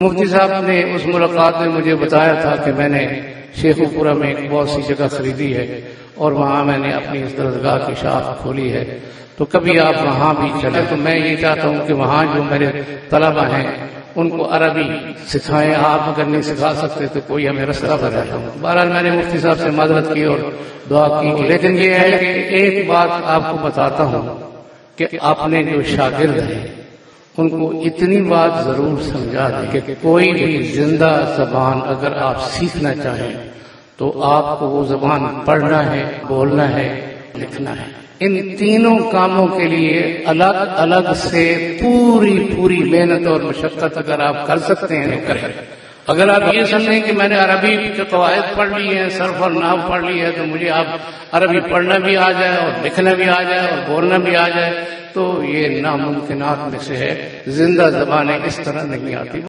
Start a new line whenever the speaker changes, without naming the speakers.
मुफ्ती साहब ने उस मुलाकात में मुझे बताया था कि मैंने शेखुपुरा में एक बहुत सी जगह खरीदी है और वहाँ मैंने अपनी इस दरगाह की शाख खोली है, तो कभी आप वहाँ भी चले। तो मैं ये चाहता हूँ कि वहाँ जो मेरे तलबा हैं उनको अरबी सिखाएं। आप अगर नहीं सिखा सकते तो कोई हमें रास्ता बताता हूँ। बहरहाल मैंने मुफ्ती साहब से मदद की और दुआ की, लेकिन ये है कि एक बात आपको बताता हूँ कि आपने जो शागिर्द हैं उनको इतनी बात जरूर समझा दें कि कोई भी जिंदा जबान अगर आप सीखना चाहें तो आपको वो जबान पढ़ना है, बोलना है, लिखना है। इन तीनों कामों के लिए अलग अलग से पूरी मेहनत और मशक्कत अगर आप कर सकते हैं तो करें। अगर आप ये समझें कि मैंने अरबी के कवायद पढ़ ली है, सर्फ और नाव पढ़ ली है, तो मुझे आप अरबी पढ़ना भी आ जाए और लिखना भी आ जाए और बोलना भी आ जाए, तो ये नामुमकिनात में से है। जिंदा ज़बानें इस तरह नहीं आती।